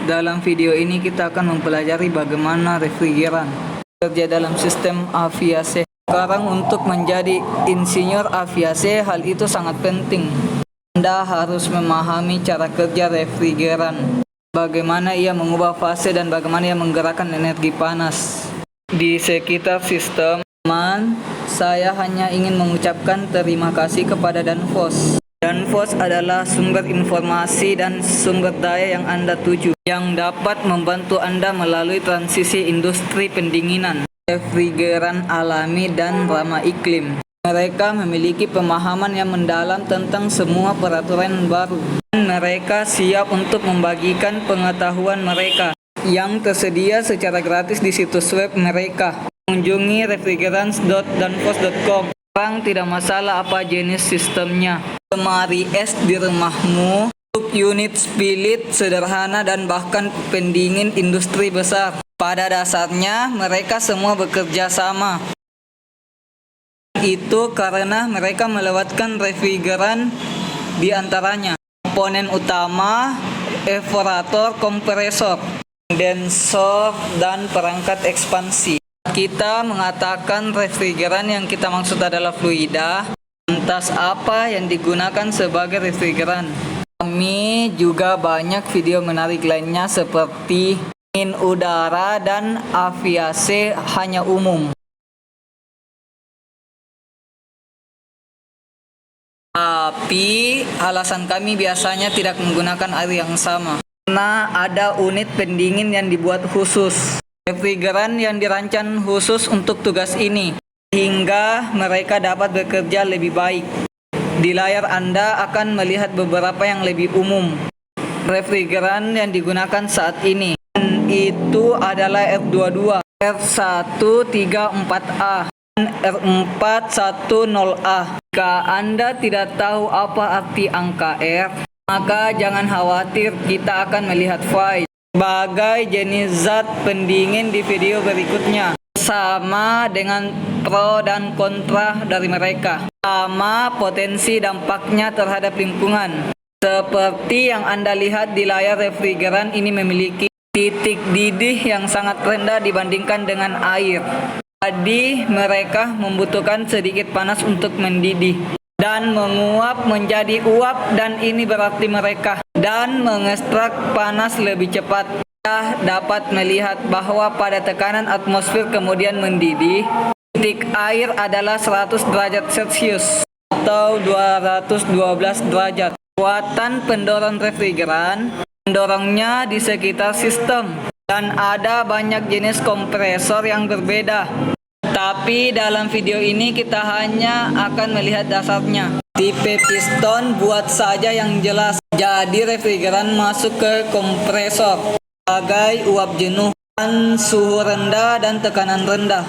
dalam video ini kita akan mempelajari bagaimana refrigeran bekerja dalam sistem aviasi. Sekarang untuk menjadi insinyur aviasi, hal itu sangat penting. Anda harus memahami cara kerja refrigeran, bagaimana ia mengubah fase dan bagaimana ia menggerakkan energi panas di sekitar sistem. Teman, saya hanya ingin mengucapkan terima kasih kepada Danfoss. Danfoss adalah sumber informasi dan sumber daya yang Anda tuju, yang dapat membantu Anda melalui transisi industri pendinginan, refrigeran alami dan ramah iklim. Mereka memiliki pemahaman yang mendalam tentang semua peraturan baru, dan mereka siap untuk membagikan pengetahuan mereka yang tersedia secara gratis di situs web mereka. Kunjungi refrigerants.danfoss.com. Sekarang tidak masalah apa jenis sistemnya. Lemari es di rumahmu, unit split sederhana dan bahkan pendingin industri besar. Pada dasarnya mereka semua bekerja sama. Itu karena mereka melewatkan refrigeran di antaranya. Komponen utama, evaporator, kompresor, kondensor, dan perangkat ekspansi. Kita mengatakan refrigeran yang kita maksud adalah fluida. Lantas apa yang digunakan sebagai refrigeran? Kami juga banyak video menarik lainnya seperti angin udara dan aviasi hanya umum. Tapi alasan kami biasanya tidak menggunakan air yang sama, karena ada unit pendingin yang dibuat khusus. Refrigeran yang dirancang khusus untuk tugas ini, hingga mereka dapat bekerja lebih baik. Di layar Anda akan melihat beberapa yang lebih umum. Refrigeran yang digunakan saat ini itu adalah R22, R134A, dan R410A. Jika Anda tidak tahu apa arti angka R, maka jangan khawatir, kita akan melihat file sebagai jenis zat pendingin di video berikutnya, sama dengan pro dan kontra dari mereka, sama potensi dampaknya terhadap lingkungan. Seperti yang Anda lihat di layar, refrigeran ini memiliki titik didih yang sangat rendah dibandingkan dengan air. Jadi mereka membutuhkan sedikit panas untuk mendidih dan menguap menjadi uap, dan ini berarti mereka dan mengekstrak panas lebih cepat. Kita dapat melihat bahwa pada tekanan atmosfer kemudian mendidih, titik air adalah 100 derajat Celcius atau 212 derajat. Kekuatan pendorong refrigeran mendorongnya di sekitar sistem, dan ada banyak jenis kompresor yang berbeda. Tapi dalam video ini kita hanya akan melihat dasarnya. Tipe piston buat saja yang jelas. Jadi refrigeran masuk ke kompresor sebagai uap jenuh dan suhu rendah dan tekanan rendah.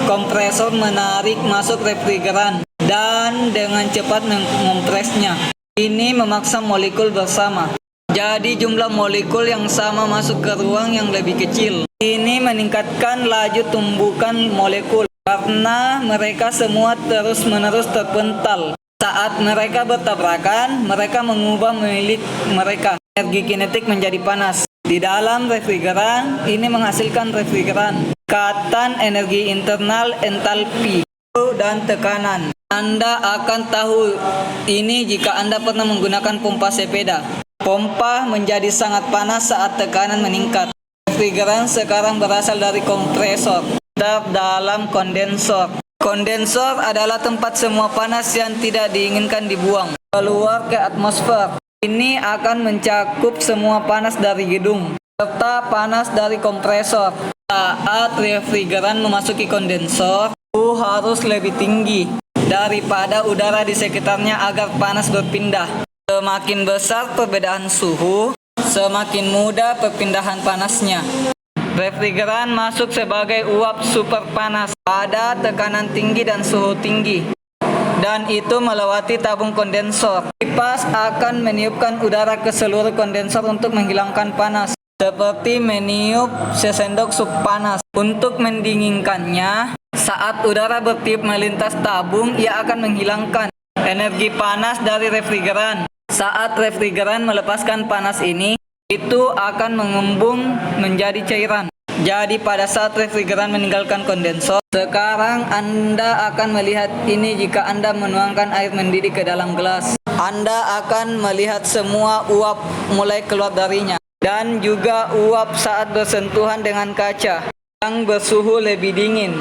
Kompresor menarik masuk refrigeran dan dengan cepat mengompresnya. Ini memaksa molekul bersama. Jadi jumlah molekul yang sama masuk ke ruang yang lebih kecil. Ini meningkatkan laju tumbukan molekul karena mereka semua terus-menerus terpental. Saat mereka bertabrakan, mereka mengubah milik mereka. Energi kinetik menjadi panas. Di dalam refrigeran, ini menghasilkan refrigeran. Tingkatan energi internal, entalpi, dan tekanan. Anda akan tahu ini jika Anda pernah menggunakan pompa sepeda. Pompa menjadi sangat panas saat tekanan meningkat. Refrigeran sekarang berasal dari kompresor dalam kondensor. Kondensor adalah tempat semua panas yang tidak diinginkan dibuang keluar ke atmosfer. Ini akan mencakup semua panas dari gedung serta panas dari kompresor. Saat refrigeran memasuki kondensor, suhu harus lebih tinggi daripada udara di sekitarnya agar panas berpindah. Semakin besar perbedaan suhu, semakin mudah perpindahan panasnya. Refrigeran masuk sebagai uap super panas pada tekanan tinggi dan suhu tinggi, dan itu melewati tabung kondensor. Kipas akan meniupkan udara ke seluruh kondensor untuk menghilangkan panas, seperti meniup sesendok sup panas. Untuk mendinginkannya, saat udara bertiup melintas tabung, ia akan menghilangkan energi panas dari refrigeran. Saat refrigeran melepaskan panas ini, itu akan mengembung menjadi cairan. Jadi pada saat refrigeran meninggalkan kondensor, sekarang Anda akan melihat ini jika Anda menuangkan air mendidih ke dalam gelas. Anda akan melihat semua uap mulai keluar darinya. Dan juga uap saat bersentuhan dengan kaca yang bersuhu lebih dingin.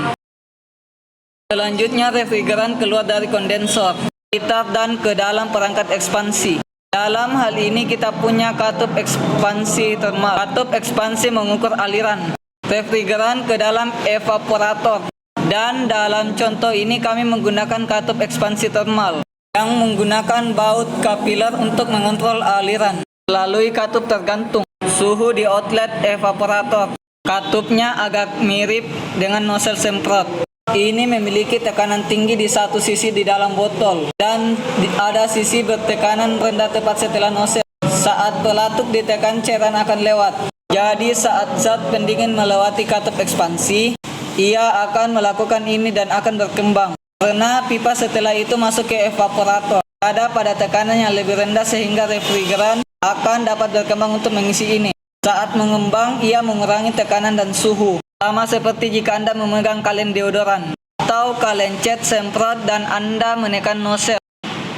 Selanjutnya refrigeran keluar dari kondensor, sekitar dan ke dalam perangkat ekspansi. Dalam hal ini kita punya katup ekspansi termal. Katup ekspansi mengukur aliran refrigeran ke dalam evaporator. Dan dalam contoh ini kami menggunakan katup ekspansi termal yang menggunakan baut kapiler untuk mengontrol aliran melalui katup tergantung suhu di outlet evaporator. Katupnya agak mirip dengan nozzle semprot. Ini memiliki tekanan tinggi di satu sisi di dalam botol dan ada sisi bertekanan rendah tepat setelah nozzle. Saat pelatuk ditekan, cairan akan lewat. Jadi saat zat pendingin melewati katup ekspansi, ia akan melakukan ini dan akan berkembang. Karena pipa setelah itu masuk ke evaporator, ada pada tekanan yang lebih rendah sehingga refrigeran akan dapat berkembang untuk mengisi ini. Saat mengembang, ia mengurangi tekanan dan suhu. Sama seperti jika Anda memegang kaleng deodoran atau kaleng cat semprot dan Anda menekan nozzle,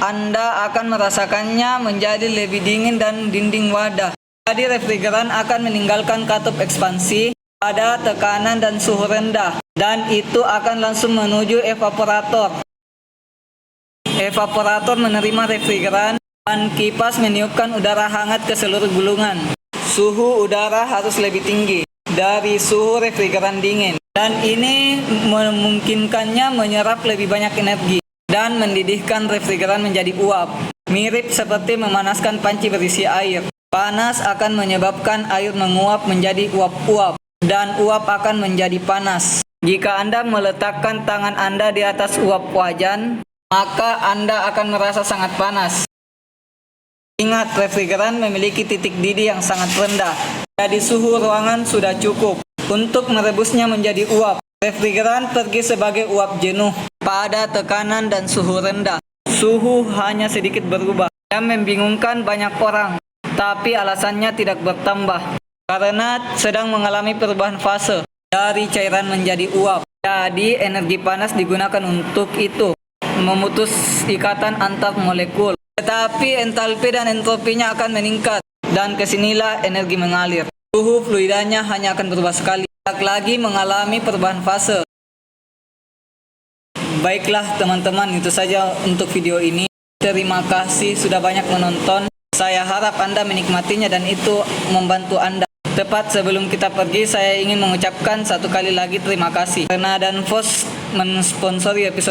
Anda akan merasakannya menjadi lebih dingin dan dinding wadah. Jadi refrigeran akan meninggalkan katup ekspansi pada tekanan dan suhu rendah dan itu akan langsung menuju evaporator. Evaporator menerima refrigeran dan kipas meniupkan udara hangat ke seluruh gulungan. Suhu udara harus lebih tinggi dari suhu refrigeran dingin dan ini memungkinkannya menyerap lebih banyak energi dan mendidihkan refrigeran menjadi uap. Mirip seperti memanaskan panci berisi air. Panas akan menyebabkan air menguap menjadi uap-uap dan uap akan menjadi panas. Jika Anda meletakkan tangan Anda di atas uap wajan, maka Anda akan merasa sangat panas. Ingat, refrigeran memiliki titik didih yang sangat rendah. Jadi suhu ruangan sudah cukup untuk merebusnya menjadi uap. Refrigeran pergi sebagai uap jenuh pada tekanan dan suhu rendah. Suhu hanya sedikit berubah yang membingungkan banyak orang. Tapi alasannya tidak bertambah karena sedang mengalami perubahan fase dari cairan menjadi uap. Jadi energi panas digunakan untuk itu, memutus ikatan antar molekul. Tetapi entalpi dan entropinya akan meningkat dan kesinilah energi mengalir. Suhu fluidanya hanya akan berubah sekali, tidak lagi mengalami perubahan fase. Baiklah teman-teman, itu saja untuk video ini. Terima kasih sudah banyak menonton. Saya harap Anda menikmatinya dan itu membantu Anda. Tepat sebelum kita pergi, saya ingin mengucapkan satu kali lagi terima kasih karena Danfoss mensponsori episode